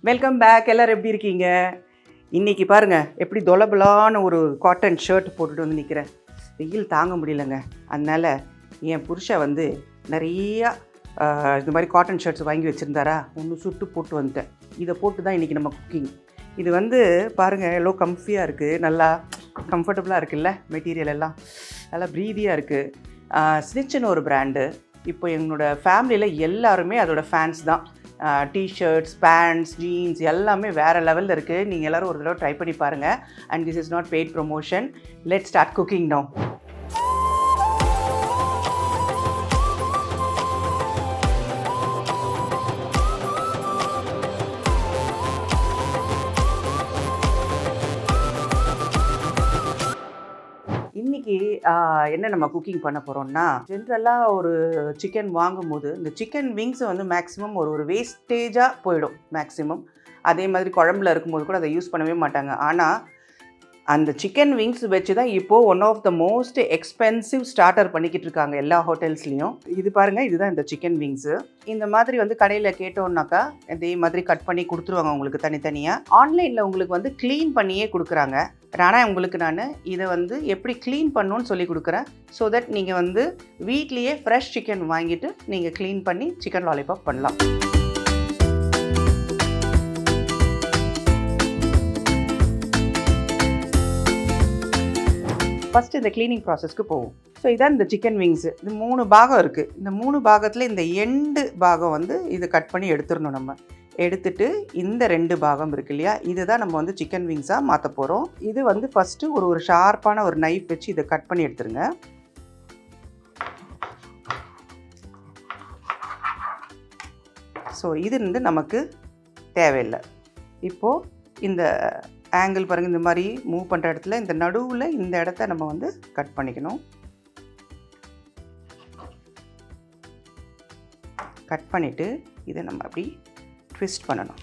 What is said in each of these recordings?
Welcome back. எல்லோரும் எப்படி இருக்கீங்க? இன்றைக்கி பாருங்கள் எப்படி தொலபலான ஒரு காட்டன் ஷர்ட் போட்டுட்டு வந்து நிற்கிறேன். வெயில் தாங்க முடியலங்க. அதனால் என் புருஷன் வந்து நிறையா இந்த மாதிரி காட்டன் ஷர்ட்ஸ் வாங்கி வச்சுருந்தாரா, ஒன்று சுட்டு போட்டு வந்துட்டேன். இதை போட்டு தான் இன்றைக்கி நம்ம குக்கிங். இது வந்து பாருங்கள் எவ்வளோ கம்ஃபியாக இருக்குது, நல்லா கம்ஃபர்டபுளாக இருக்குல்ல, மெட்டீரியல் எல்லாம் நல்லா ப்ரீதியாக இருக்குது. ஸ்னிச்சுன்னு ஒரு பிராண்டு. இப்போ என்னோடய ஃபேமிலியில் எல்லாருமே அதோட ஃபேன்ஸ் தான். டிஷர்ட்ஸ், பேண்ட்ஸ், ஜீன்ஸ் எல்லாமே வேறு லெவலில் இருக்குது. நீங்கள் எல்லோரும் ஒரு தடவை ட்ரை பண்ணி பாருங்கள். And this is not paid promotion. Let's start cooking now. இன்றைக்கி என்ன நம்ம குக்கிங் பண்ண போகிறோம்னா, ஜென்ரலாக ஒரு சிக்கன் வாங்கும்போது இந்த சிக்கன் விங்ஸை வந்து மேக்ஸிமம் ஒரு வேஸ்டேஜாக போயிடும் மேக்ஸிமம். அதே மாதிரி குழம்புல இருக்கும்போது கூட அதை யூஸ் பண்ணவே மாட்டாங்க. ஆனால் அந்த சிக்கன் விங்ஸ் வச்சு தான் இப்போது one of the most expensive starter பண்ணிக்கிட்டு இருக்காங்க எல்லா ஹோட்டல்ஸ்லேயும். இது பாருங்கள், இதுதான் இந்த சிக்கன் விங்ஸு. இந்த மாதிரி வந்து கடையில் கேட்டோம்னாக்கா இதே மாதிரி கட் பண்ணி கொடுத்துருவாங்க உங்களுக்கு தனித்தனியாக. ஆன்லைனில் உங்களுக்கு வந்து க்ளீன் பண்ணியே கொடுக்குறாங்க. ஆனால் உங்களுக்கு நான் இதை வந்து எப்படி க்ளீன் பண்ணணுன்னு சொல்லி கொடுக்குறேன். ஸோ தட் நீங்கள் வந்து வீட்லேயே ஃப்ரெஷ் சிக்கன் வாங்கிட்டு நீங்கள் க்ளீன் பண்ணி சிக்கன் லாலிபாப் பண்ணலாம். ஃபஸ்ட்டு இந்த க்ளீனிங் ப்ராசஸ்க்கு போவோம். ஸோ இதான் இந்த சிக்கன் விங்ஸு. இது 3 பாகம் இருக்குது. இந்த 3 பாகத்தில் இந்த எண்டு பாகம் வந்து இது கட் பண்ணி எடுத்துடணும். நம்ம எடுத்துட்டு இந்த 2 பாகம் இருக்கு இல்லையா, இதுதான் நம்ம வந்து சிக்கன் விங்ஸாக மாற்ற போகிறோம். இது வந்து ஃபஸ்ட்டு ஒரு ஷார்ப்பான ஒரு நைஃப் வச்சு இதை கட் பண்ணி எடுத்துருங்க. ஸோ இது வந்து நமக்கு தேவையில்லை. இப்போது இந்த ஆங்கிள் பாருங்கள், இந்த மாதிரி மூவ் பண்ணுற இடத்துல இந்த நடுவில் இந்த இடத்த நம்ம வந்து கட் பண்ணிக்கணும். கட் பண்ணிவிட்டு இதை நம்ம அப்படி ட்விஸ்ட் பண்ணணும்.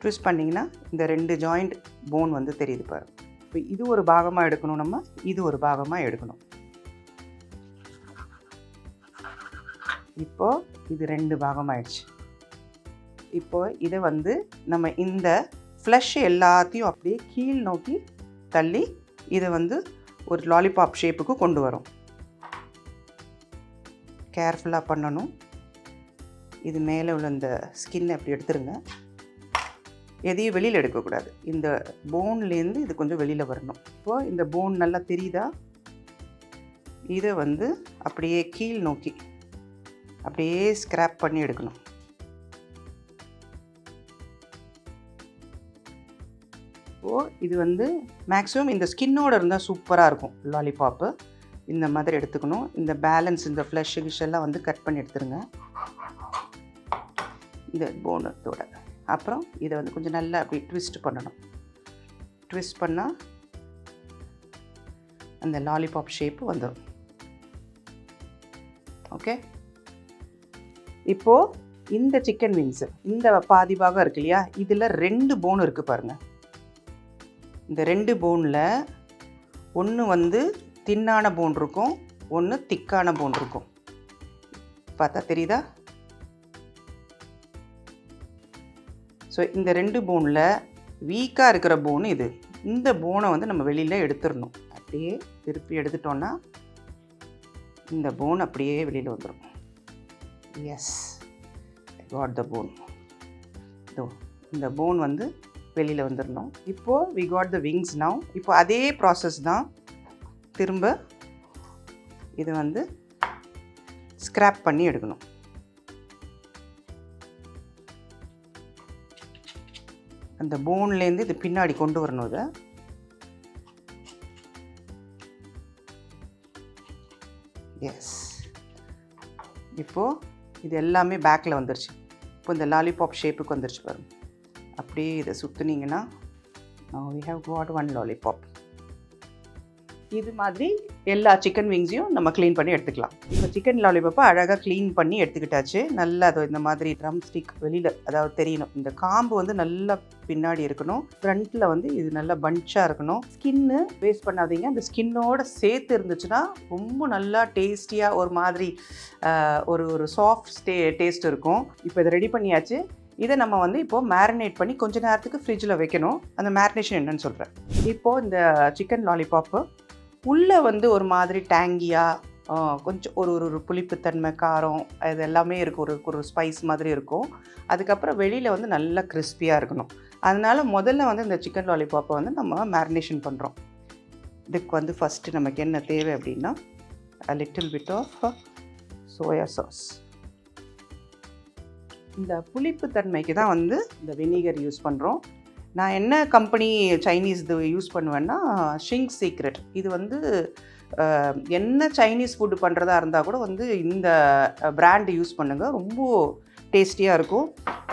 ட்விஸ்ட் பண்ணிங்கன்னா இந்த 2 ஜாயிண்ட் போன் வந்து தெரியுது பாரு. இப்போ இது ஒரு பாகமாக எடுக்கணும், நம்ம இது ஒரு பாகமாக எடுக்கணும். இப்போது இது 2 பாகமாகிடுச்சு. இப்போ இதை வந்து நம்ம இந்த ஃப்ளஷ் எல்லாத்தையும் அப்படியே கீழ் நோக்கி தள்ளி இதை வந்து ஒரு லாலிபாப் ஷேப்புக்கு கொண்டு வரும். கேர்ஃபுல்லாக பண்ணணும். இது மேலே உள்ள இந்த ஸ்கின்னை அப்படி எடுத்துருங்க. எதையும் வெளியில் எடுக்கக்கூடாது. இந்த போன்லேருந்து இது கொஞ்சம் வெளியில் வரணும். இப்போது இந்த போன் நல்லா தெரியுதா, இதை வந்து அப்படியே கீழ் நோக்கி அப்படியே ஸ்க்ராப் பண்ணி எடுக்கணும். இது வந்து மேக்ஸிமம் இந்த ஸ்கின்னோடு இருந்தால் சூப்பராக இருக்கும் லாலிபாப்பு. இந்த மாதிரி எடுத்துக்கணும். இந்த பேலன்ஸ் இந்த ஃப்ளஷ் கிஷெல்லாம் வந்து கட் பண்ணி எடுத்துருங்க இந்த போனத்தோட. அப்புறம் இதை வந்து கொஞ்சம் நல்லா அப்படி ட்விஸ்ட் பண்ணணும். ட்விஸ்ட் பண்ணால் அந்த லாலிபாப் ஷேப்பு வந்துடும். ஓகே, இப்போது இந்த சிக்கன் விங்ஸு இந்த பாதி பாகம் இருக்கு இல்லையா, இதில் 2 போன் இருக்குது பாருங்கள். இந்த 2 போனில் ஒன்று வந்து தின்னான போன் இருக்கும், ஒன்று திக்கான போன் இருக்கும். பார்த்தா தெரியுதா? ஸோ இந்த 2 போனில் வீக்காக இருக்கிற போன் இது. இந்த போனை வந்து நம்ம வெளியில் எடுத்துடணும். அப்படியே திருப்பி எடுத்துட்டோன்னா இந்த போன் அப்படியே வெளியில் வந்துடும். Yes, got the phone. இந்த போன் வந்து வெளியில் வந்துடணும். இப்போது we got the wings now. இப்போ அதே ப்ராசஸ் தான். திரும்ப இது வந்து ஸ்க்ராப் பண்ணி எடுக்கணும். அந்த போன்லேருந்து இது பின்னாடி கொண்டு வரணும். இதை எஸ், இப்போது இது எல்லாமே பேக்கில் வந்துருச்சு. இப்போ இந்த லாலிபாப் ஷேப்புக்கு வந்துருச்சு பாருங்கள். அப்படியே இதை சுற்றுனீங்கன்னா we have got 1 lollipop. இது மாதிரி எல்லா சிக்கன் விங்ஸையும் நம்ம க்ளீன் பண்ணி எடுத்துக்கலாம். இப்போ சிக்கன் லாலிபாப்பை அழகாக க்ளீன் பண்ணி எடுத்துக்கிட்டாச்சு. நல்லா அது இந்த மாதிரி ட்ரம் ஸ்டிக் வெளியில் அதாவது தெரியணும். இந்த காம்பு வந்து நல்லா பின்னாடி இருக்கணும். ஃப்ரண்ட்டில் வந்து இது நல்லா பஞ்சாக இருக்கணும். ஸ்கின்னு வேஸ்ட் பண்ணாதீங்க. அந்த ஸ்கின்னோட சேர்த்து இருந்துச்சுன்னா ரொம்ப நல்லா டேஸ்டியாக ஒரு மாதிரி ஒரு சாஃப்ட் டேஸ்ட் இருக்கும். இப்போ இதை ரெடி பண்ணியாச்சு. இதை நம்ம வந்து இப்போது மேரினேட் பண்ணி கொஞ்ச நேரத்துக்கு ஃப்ரிட்ஜில் வைக்கணும். அந்த மேரினேஷன் என்னன்னு சொல்கிறேன். இப்போது இந்த சிக்கன் லாலிபாப்பு உள்ளே வந்து ஒரு மாதிரி டேங்கியாக கொஞ்சம் ஒரு புளிப்புத்தன்மை, காரம் இது எல்லாமே இருக்கும். ஒரு ஸ்பைஸ் மாதிரி இருக்கும். அதுக்கப்புறம் வெளியில் வந்து நல்லா கிறிஸ்பியாக இருக்கணும். அதனால் முதல்ல வந்து இந்த சிக்கன் லாலிபாப்பை வந்து நம்ம மேரினேஷன் பண்ணுறோம். இதுக்கு வந்து ஃபஸ்ட்டு நமக்கு என்ன தேவை அப்படின்னா little bit of soya sauce. இந்த புளிப்புத்தன்மைக்கு தான் வந்து இந்த வினிகர் யூஸ் பண்ணுறோம். நான் என்ன கம்பெனி சைனீஸ் இது யூஸ் பண்ணுவேன்னா ஷிங்க் சீக்ரெட். இது வந்து என்ன சைனீஸ் ஃபுட்டு பண்ணுறதா இருந்தால் கூட வந்து இந்த பிராண்டு யூஸ் பண்ணுங்கள். ரொம்ப டேஸ்டியாக இருக்கும்.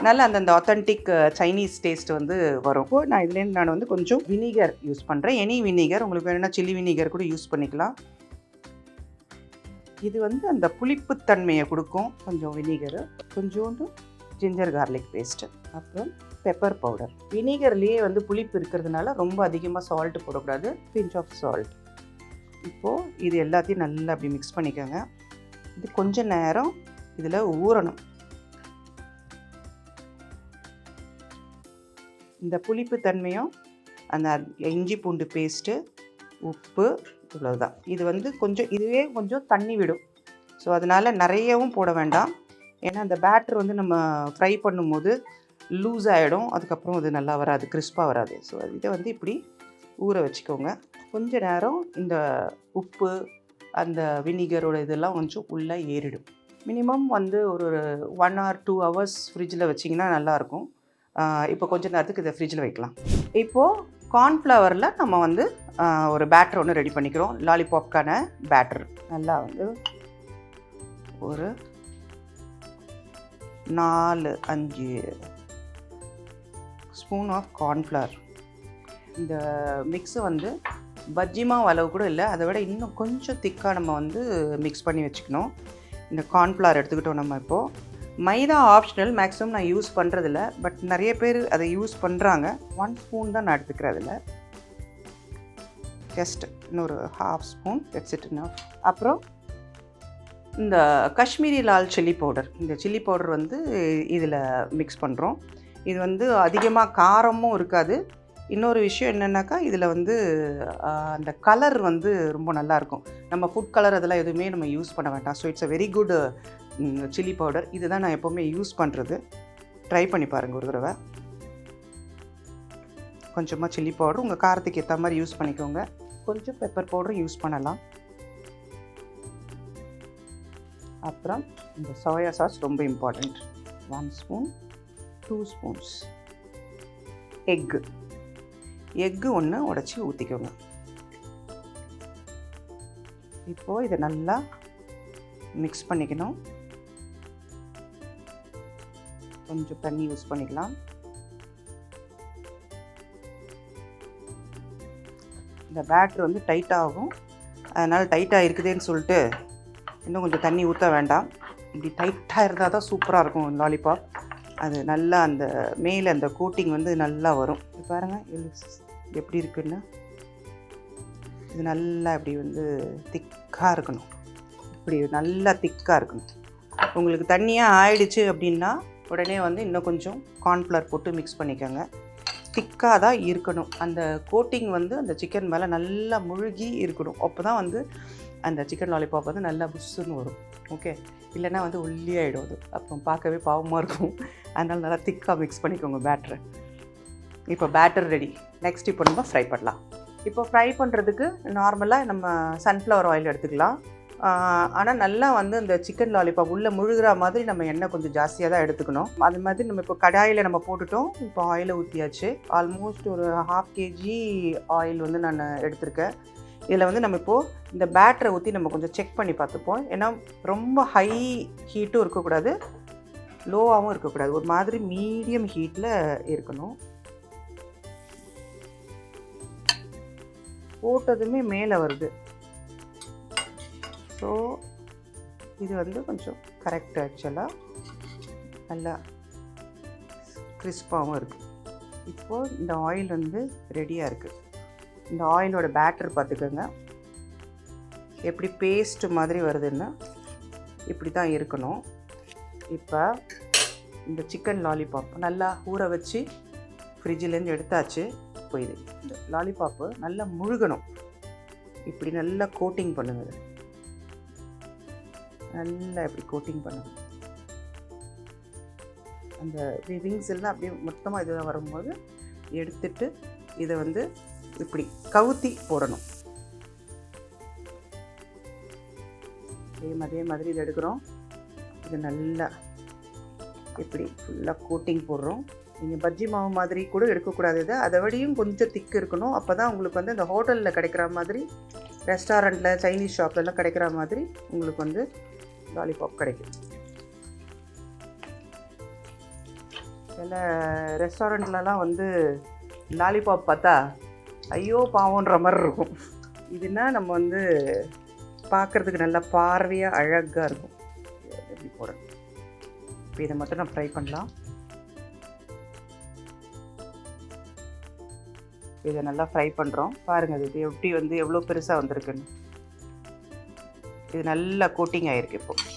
நல்ல அந்த ஆத்தென்டிக் சைனீஸ் டேஸ்ட் வந்து வரும். இப்போது நான் இதுலேருந்து நான் வந்து கொஞ்சம் வினிகர் யூஸ் பண்ணுறேன். எனி வினிகர், உங்களுக்கு வேணும்னா சில்லி வினிகர் கூட யூஸ் பண்ணிக்கலாம். இது வந்து அந்த புளிப்புத்தன்மையை கொடுக்கும். கொஞ்சம் வினிகரு, கொஞ்சோண்டு ஜிஞ்சர் கார்லிக் பேஸ்ட்டு, அப்புறம் பெப்பர் பவுடர். வினிகர்லேயே வந்து புளிப்பு இருக்கிறதுனால ரொம்ப அதிகமாக சால்ட்டு போடக்கூடாது. Pinch of salt. இப்போது இது எல்லாத்தையும் நல்லா அப்படி மிக்ஸ் பண்ணிக்கோங்க. இது கொஞ்ச நேரம் இதில் ஊறணும். இந்த புளிப்பு தன்மையும் அந்த இஞ்சி பூண்டு பேஸ்ட்டு, உப்பு, இவ்வளவுதான். இது வந்து கொஞ்சம் இதுவே கொஞ்சம் தண்ணி விடும். ஸோ அதனால் நிறையவும் போட வேண்டாம். ஏன்னா அந்த பேட்டர் வந்து நம்ம ஃப்ரை பண்ணும்போது லூஸ் ஆகிடும். அதுக்கப்புறம் அது நல்லா வராது, கிறிஸ்பாக வராது. ஸோ இதை வந்து இப்படி ஊற வச்சுக்கோங்க. கொஞ்ச நேரம் இந்த உப்பு அந்த வினிகரோட இதெல்லாம் கொஞ்சம் உள்ளே ஏறிடும். மினிமம் வந்து ஒரு 1 or 2 hours ஃப்ரிட்ஜில் வச்சிங்கன்னா நல்லாயிருக்கும். இப்போ கொஞ்ச நேரத்துக்கு இதை ஃப்ரிட்ஜில் வைக்கலாம். இப்போது கார்ன்ஃப்ளவரில் நம்ம வந்து ஒரு பேட்டர் ஒன்று ரெடி பண்ணிக்கிறோம். லாலிபாப்கான பேட்டர். நல்லா வந்து ஒரு 4-5 ஸ்பூன் ஆஃப் கார்ன்ஃப்ளவர். இந்த மிக்ஸை வந்து பஜ்ஜி மாவு அளவு கூட இல்லை, அதை விட இன்னும் கொஞ்சம் திக்காக நம்ம வந்து மிக்ஸ் பண்ணி வச்சுக்கணும். இந்த கார்ன்ஃப்ளவர் எடுத்துக்கிட்டோம் நம்ம. இப்போது மைதா ஆப்ஷனல், மேக்ஸிமம் நான் யூஸ் பண்ணுறதில்ல. பட் நிறைய பேர் அதை யூஸ் பண்ணுறாங்க. 1 ஸ்பூன் தான் நான் எடுத்துக்கிறேன். அதில் ஜஸ்ட் இன்னொரு 1/2 ஸ்பூன் வச்சுட்டுனா. அப்புறம் இந்த காஷ்மீரி லால் சில்லி பவுடர். இந்த சில்லி பவுடர் வந்து இதில் மிக்ஸ் பண்ணுறோம். இது வந்து அதிகமாக காரமும் இருக்காது. இன்னொரு விஷயம் என்னென்னாக்கா இதில் வந்து அந்த கலர் வந்து ரொம்ப நல்லாயிருக்கும். நம்ம ஃபுட் கலர் அதெல்லாம் எதுவுமே நம்ம யூஸ் பண்ண வேண்டாம். So it's a very good chilli powder. இது தான் நான் எப்போவுமே யூஸ் பண்ணுறது. ட்ரை பண்ணி பாருங்கள் ஒரு தடவை. கொஞ்சமாக சில்லி பவுடர் உங்கள் காரத்துக்கு ஏற்ற மாதிரி யூஸ் பண்ணிக்கோங்க. கொஞ்சம் பெப்பர் பவுடரும் யூஸ் பண்ணலாம். அப்புறம் இந்த சோயா சாஸ் ரொம்ப இம்பார்ட்டண்ட். 1 spoon, 2 spoons. எக்கு ஒன்று உடச்சி ஊற்றிக்கோங்க. இப்போது இதை நல்லா மிக்ஸ் பண்ணிக்கணும். கொஞ்சம் தண்ணி யூஸ் பண்ணிக்கலாம். இந்த பேட்டர் வந்து டைட்டாகும். அதனால் டைட்டாக இருக்குதுன்னு சொல்லிட்டு இன்னும் கொஞ்சம் தண்ணி ஊற்ற வேண்டாம். இப்படி டைட்டாக இருந்தால் தான் சூப்பராக இருக்கும் லாலிபாப். அது நல்லா அந்த மேலே அந்த கோட்டிங் வந்து நல்லா வரும். இது பாருங்கள் எப்படி இருக்குன்னு. இது நல்லா இப்படி வந்து திக்காக இருக்கணும். இப்படி நல்லா திக்காக இருக்கணும். உங்களுக்கு தண்ணியாக ஆயிடுச்சு அப்படின்னா உடனே வந்து இன்னும் கொஞ்சம் கார்ன்ஃப்ளவர் போட்டு மிக்ஸ் பண்ணிக்கோங்க. திக்காக தான் இருக்கணும். அந்த கோட்டிங் வந்து அந்த சிக்கன் மேலே நல்லா முழுகி இருக்கணும். அப்போ தான் வந்து அந்த சிக்கன் லாலிபாப் வந்து நல்லா புஷ்ஷுன்னு வரும். ஓகே, இல்லைன்னா வந்து ஒல்லியாகிடும். அது அப்புறம் பார்க்கவே பாவமாக இருக்கும். அதனால் நல்லா திக்காக மிக்ஸ் பண்ணிக்கோங்க பேட்டரை. இப்போ பேட்டர் ரெடி. நெக்ஸ்ட் இப்போ நம்ம ஃப்ரை பண்ணலாம். இப்போ ஃப்ரை பண்ணுறதுக்கு நார்மலாக நம்ம சன்ஃப்ளவர் ஆயில் எடுத்துக்கலாம். ஆனால் நல்லா வந்து இந்த சிக்கன் லாலிபாப் உள்ளே முழுகிற மாதிரி நம்ம எண்ணெய் கொஞ்சம் ஜாஸ்தியாக தான் எடுத்துக்கணும். அது மாதிரி நம்ம இப்போ கடாயில் நம்ம போட்டுட்டோம். இப்போ ஆயிலை ஊற்றியாச்சு. ஆல்மோஸ்ட் ஒரு 1/2 kg ஆயில் வந்து நான் எடுத்திருக்கேன். இதில் வந்து நம்ம இப்போது இந்த பேட்டரை ஊற்றி நம்ம கொஞ்சம் செக் பண்ணி பார்த்துப்போம். ஏன்னா ரொம்ப ஹை ஹீட்டும் இருக்கக்கூடாது, லோவாகவும் இருக்கக்கூடாது. ஒரு மாதிரி மீடியம் ஹீட்டில் இருக்கணும். போட்டதுமே மேலே வருது. ஸோ இது வந்து கொஞ்சம் கரெக்ட் ஆக்சுவலாக நல்லா கிறிஸ்பாகவும் இருக்குது. இப்போது இந்த ஆயில் வந்து ரெடியாக இருக்குது. இந்த ஆயிலோட பேட்டர் பார்த்துக்கோங்க, எப்படி பேஸ்ட் மாதிரி வருதுன்னா இப்படி தான் இருக்கணும். இப்போ இந்த சிக்கன் லாலிபாப் நல்லா ஊற வச்சு ஃப்ரிட்ஜிலேருந்து எடுத்தாச்சு. இப்போ இது இந்த லாலிபாப்பு நல்லா முழுகணும். இப்படி நல்லா கோட்டிங் பண்ணுங்க, நல்லா இப்படி கோட்டிங் பண்ணுங்க. அந்த விங்ஸ் எல்லாம் அப்படியே மொத்தமாக இதெல்லாம் வரும்போது எடுத்துட்டு இதை வந்து இப்படி கவுத்தி போடணும். அதே மாதிரி இதை எடுக்கிறோம். இது நல்லா இப்படி ஃபுல்லாக கோட்டிங் போடுறோம். நீங்கள் பஜ்ஜி மாவு மாதிரி கூட எடுக்கக்கூடாது, இதை அதை விடையும் கொஞ்சம் திக்கு இருக்கணும். அப்போ தான் உங்களுக்கு வந்து இந்த ஹோட்டலில் கிடைக்கிற மாதிரி, ரெஸ்டாரண்ட்டில் சைனீஸ் ஷாப்லலாம் கிடைக்கிற மாதிரி உங்களுக்கு வந்து லாலிபாப் கிடைக்கும். சில ரெஸ்டாரண்ட்லலாம் வந்து லாலிபாப் பார்த்தா ஐயோ பாவன்ற மாதிரி இருக்கும். இதுனா நம்ம வந்து பார்க்குறதுக்கு நல்லா பார்வையாக அழகாக இருக்கும். எப்படி போடணும். இப்போ இதை மட்டும் நான் ஃப்ரை பண்ணலாம். இதை நல்லா ஃப்ரை பண்ணுறோம். பாருங்கள் இது எப்படி வந்து எவ்வளோ பெருசாக வந்திருக்குன்னு. இது நல்லா கோட்டிங் ஆகிருக்கு. இப்போது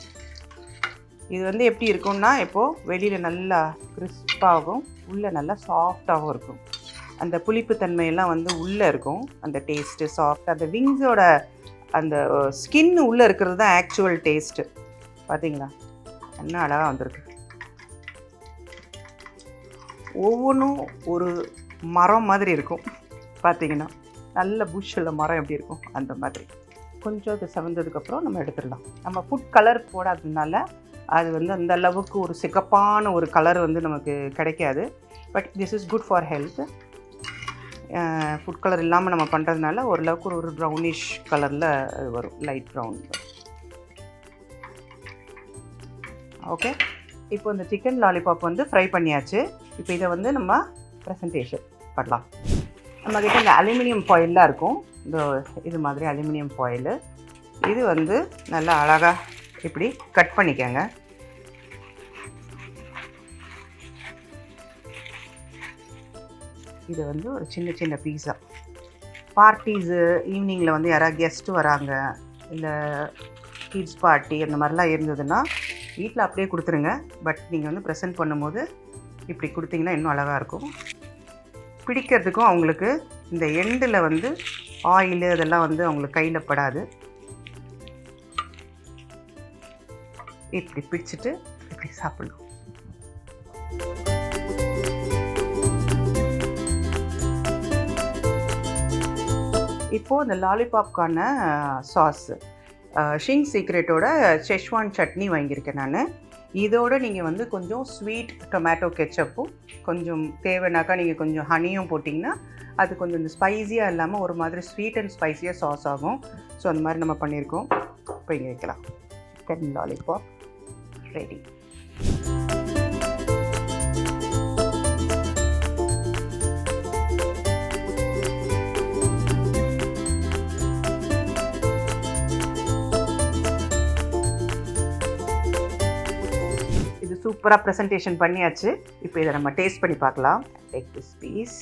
இது வந்து எப்படி இருக்கும்னா, இப்போது வெளியில் நல்லா கிறிஸ்பாகவும் உள்ளே நல்லா சாஃப்டாகவும் இருக்கும். அந்த புளிப்பு தன்மையெல்லாம் வந்து உள்ளே இருக்கும். அந்த டேஸ்ட்டு சாஃப்ட், அந்த விங்ஸோட அந்த ஸ்கின் உள்ளே இருக்கிறது தான் ஆக்சுவல் டேஸ்ட்டு. பார்த்தீங்களா என்ன அழகாக வந்திருக்கு. ஒவ்வொன்றும் ஒரு மரம் மாதிரி இருக்கும். பார்த்தீங்கன்னா நல்ல புஷ்ஷில் மரம் எப்படி இருக்கும் அந்த மாதிரி. கொஞ்சம் அது செவந்ததுக்கப்புறம் நம்ம எடுத்துடலாம். நம்ம ஃபுட் கலர் போடாததுனால அது வந்து அந்த அளவுக்கு ஒரு சிகப்பான ஒரு கலர் வந்து நமக்கு கிடைக்காது. But this is good for health. Food colour இல்லாமல் நம்ம பண்ணுறதுனால ஓரளவுக்கு ஒரு ப்ரௌனிஷ் கலரில் அது வரும், லைட் ப்ரௌன். ஓகே, இப்போ இந்த சிக்கன் லாலிபாப் வந்து ஃப்ரை பண்ணியாச்சு. இப்போ இதை வந்து நம்ம ப்ரெசன்டேஷன் பண்ணலாம். நம்மக்கிட்ட இந்த அலுமினியம் ஃபாயில்லாம் இருக்கும். இது மாதிரி அலுமினியம் ஃபாயிலு. இது வந்து நல்லா அழகாக இப்படி கட் பண்ணிக்கோங்க. இது வந்து ஒரு சின்ன சின்ன பீஸா. பார்ட்டிஸு ஈவினிங்கில் வந்து யாராவது கெஸ்ட்டு வராங்க, இல்லை கிட்ஸ் பார்ட்டி அந்த மாதிரிலாம் இருந்ததுன்னா வீட்டில் அப்படியே கொடுத்துருங்க. பட் நீங்கள் வந்து ப்ரெசென்ட் பண்ணும்போது இப்படி கொடுத்தீங்கன்னா இன்னும் அழகாக இருக்கும். பிடிக்கிறதுக்கும் அவங்களுக்கு இந்த எண்டில் வந்து ஆயிலு அதெல்லாம் வந்து அவங்களுக்கு கையில் படாது. இப்படி பிடிச்சிட்டு இப்படி சாப்பிடணும். இப்போது இந்த லாலிபாப்கான சாஸ் ஷிங் சீக்ரெட்டோட செஷ்வான் சட்னி வாங்கியிருக்கேன் நான். இதோடு நீங்கள் வந்து கொஞ்சம் ஸ்வீட் டொமேட்டோ கெச்சப்பும் கொஞ்சம் தேவைனாக்கா நீங்கள் கொஞ்சம் ஹனியும் போட்டிங்கன்னா அது கொஞ்சம் இந்த ஸ்பைஸியாக இல்லாமல் ஒரு மாதிரி ஸ்வீட் அண்ட் ஸ்பைஸியாக சாஸ் ஆகும். ஸோ அந்த மாதிரி நம்ம பண்ணியிருக்கோம். இப்போ இங்கே வைக்கலாம். Chicken lollipop ready. சூப்பராக ப்ரெசன்டேஷன் பண்ணியாச்சு. இப்போ இதை நம்ம டேஸ்ட் பண்ணி பார்க்கலாம். Take this piece.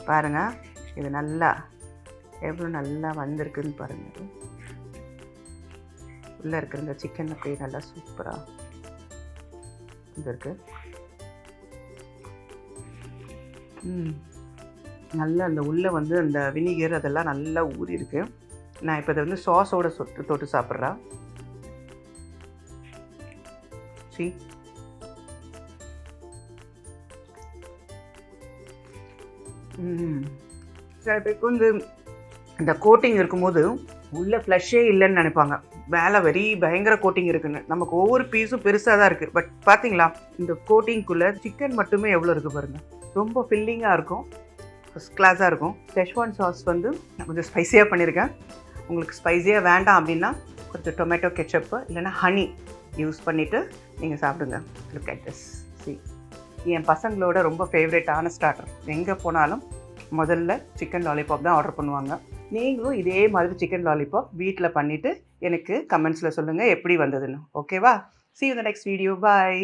பாருங்கள், இது நல்லா எவ்வளோ நல்லா வந்திருக்குன்னு பாருங்கள். உள்ளே இருக்கிற இந்த சிக்கன் அப்படியே நல்லா சூப்பராக வந்திருக்கு. நல்லா அந்த உள்ளே வந்து அந்த வினிகர் அதெல்லாம் நல்லா ஊறி இருக்கு. நான் இப்போ இதை வந்து சாஸோடு தொட்டு சாப்பிட்றேன். சில பேருக்கு வந்து இந்த கோட்டிங் இருக்கும்போது உள்ள ஃப்ளஷ்ஷே இல்லைன்னு நினைப்பாங்க. மேலே பயங்கர கோட்டிங் இருக்குன்னு. நமக்கு ஒவ்வொரு பீஸும் பெருசாக தான் இருக்குது. பட் பார்த்தீங்களா, இந்த கோட்டிங்குள்ளே சிக்கன் மட்டுமே எவ்வளோ இருக்குது பாருங்கள். ரொம்ப ஃபில்லிங்காக இருக்கும், ஃபஸ்ட் கிளாஸாக இருக்கும். செஷ்வான் சாஸ் வந்து கொஞ்சம் ஸ்பைஸியாக பண்ணியிருக்கேன். உங்களுக்கு ஸ்பைஸியாக வேண்டாம் அப்படின்னா கொஞ்சம் டொமேட்டோ கெச்சப்பு இல்லைன்னா ஹனி யூஸ் பண்ணிவிட்டு நீங்கள் சாப்பிடுங்க. Look at this. என் பசங்களோட ரொம்ப ஃபேவரட்டான ஸ்டார்டர். எங்கே போனாலும் முதல்ல சிக்கன் லாலிபாப் தான் ஆர்டர் பண்ணுவாங்க. நீங்களும் இதே மாதிரி சிக்கன் லாலிபாப் வீட்டில் பண்ணிவிட்டு எனக்கு கமெண்ட்ஸில் சொல்லுங்கள் எப்படி வந்ததுன்னு. ஓகேவா? See you in the next video. Bye.